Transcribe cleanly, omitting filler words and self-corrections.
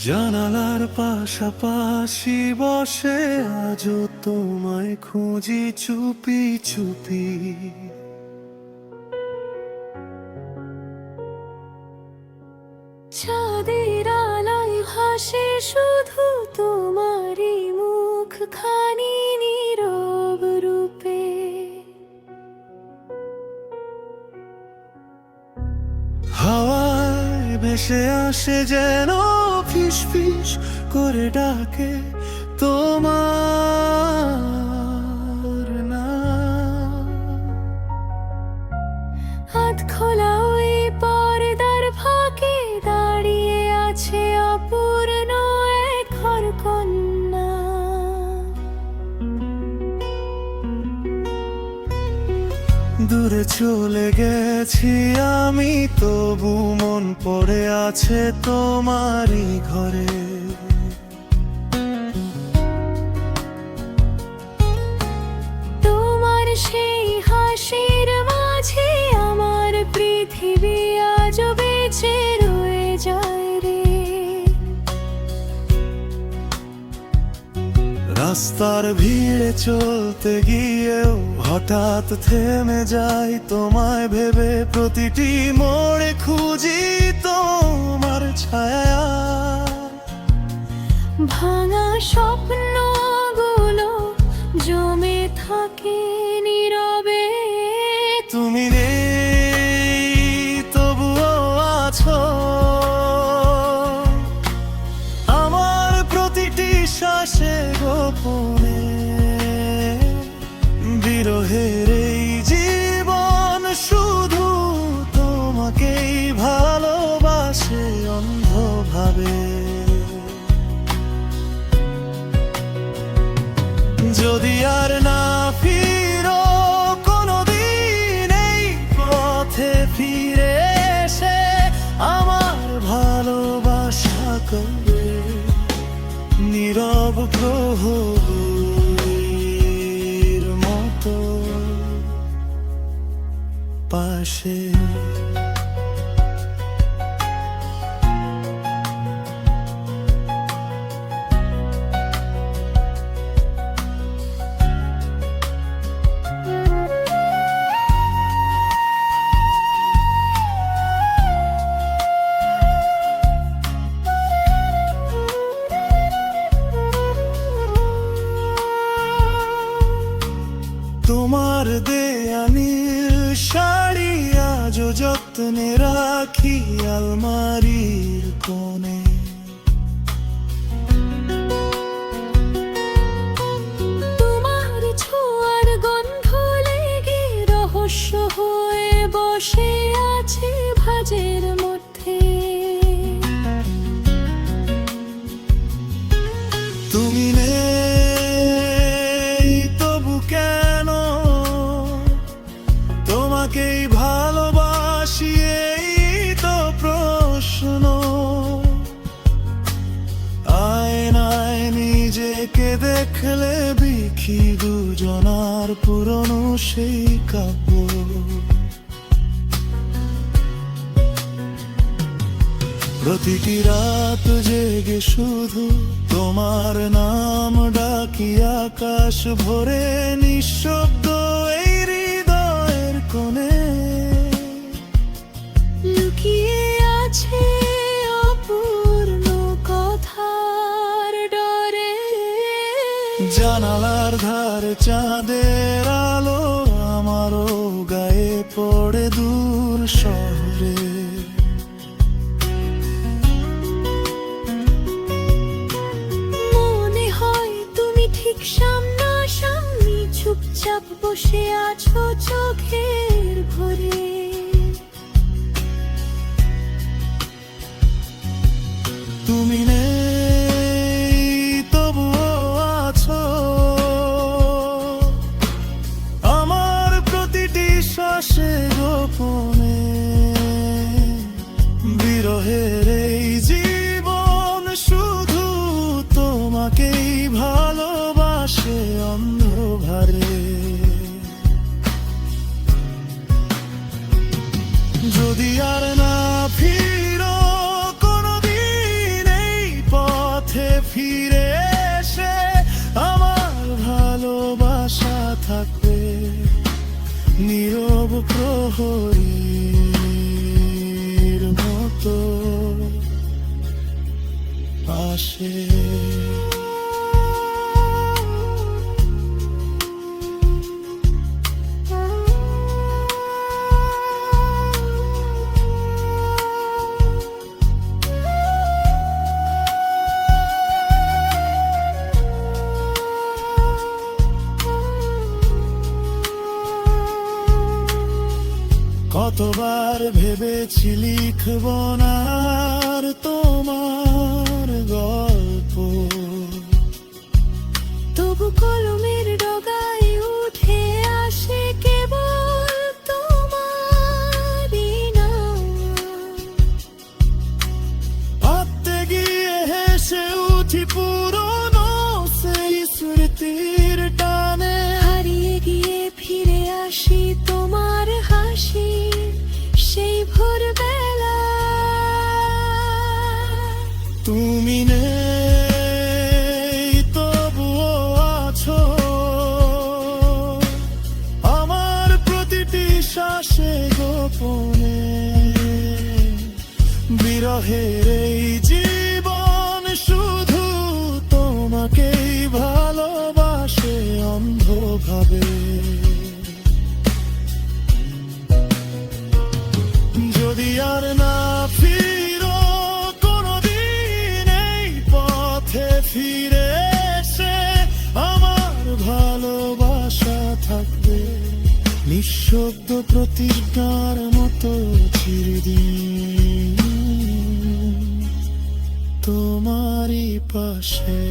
জানালার পাশাপাশি বসে আজও তোমায় খুঁজি চুপি চুপি। চাঁদের আলোয় ভাসে শুধু তোমারই মুখখানি নীরব রূপে। হাওয়ায় ভেসে আসে যেন ফিস ফিস করে ডাকে তোমার নাম। হাত খোলা ওই পর্দার ফাঁকে দাঁড়িয়ে আছে অপূর্ণ এক ঘরকন্যা। দূরে চলে গেছি আমি, তবু মন পড়ে আছে তোমারই ঘরে। তোমার সেই হাসির মাঝে আমার পৃথিবী আজও বেঁচে রয়ে যায় রে। রাস্তার ভিড়ে চলতে গিয়েও হঠাৎ থেমে যাই তোমায় ভেবে, প্রতিটি মোড়ে খুঁজি তোমার ছায়া। ভাঙা স্বপ্নগুলো জমে থাকে নীরবে। তুমি নেই তবুও আছো আমার প্রতিটি শ্বাসে গোপনে। বিরহের এই জীবন শুধু তোমাকেই ভালোবাসে অন্ধভাবে। যদি আর না ফিরো কোনোদিন এই পথে ফিরে এসে আমার ভালোবাসা করবে নীরব প্রহরীর মতো পাশে। তোমার দেয়া নীল শাড়ি আজও যত্নে রাখি আলমারির কোণে। তোমার ছোঁয়ার গন্ধ লেগে রহস্য হয়ে বসে আছে ভাঁজের মধ্যে। তুমি নেই তবু কেন তোমাকেই ভালোবাসি, এই তো প্রশ্ন। আয়নায় নিজেকে দেখলে বিখি দুজনার পুরনো সেই কাব্য। প্রতিটি রাত জেগে শুধু তোমার নাম ডাকি, আকাশ ভরে নিঃশব্দ এই হৃদয়ের কোণে। লুকিয়ে আছে অপূর্ণ কথার ডরে। জানালার ধারে চাঁদের আলো আমারও গায়ে পড়ে দূর শহরে। মনে হয় তুমি ঠিক সামনাসামনি চুপচাপ বসে আছো চোখের ভরে। তুমি নেই তবুও আছো আমার প্রতিটি শ্বাসে গোপনে। বিরহের এই জীবন শুধু তোমাকেই ভালোবাসে অন্ধভারে। ফিরে এসে আমার ভালোবাসা থাকবে নীরব প্রহরীর মতো পাশে। কতবার ভেবেছি লিখব না আর তোমার গল্প, তবু কলমের ডগায় উঠে আসে কেবল তোমারই নাম। ভাবতে গিয়ে হেসে উঠি পুরনো সেই স্মৃতির টানে, হারিয়ে গিয়ে ফিরে আসি তোমার হাসি সেই ভোরবেলা। তুমি নেই তবুও আছো আমার প্রতিটি শ্বাসে গোপনে, বিরহের এই জীবন শুধু তোমাকেই ভালোবাসে অন্ধভাবে। যদি আর না ফিরো কোনদিন এই পথে ফিরে এসে আমার ভালোবাসা থাকবে নিঃশব্দ প্রতিজ্ঞার মতো চিরদিন তোমারই পাশে।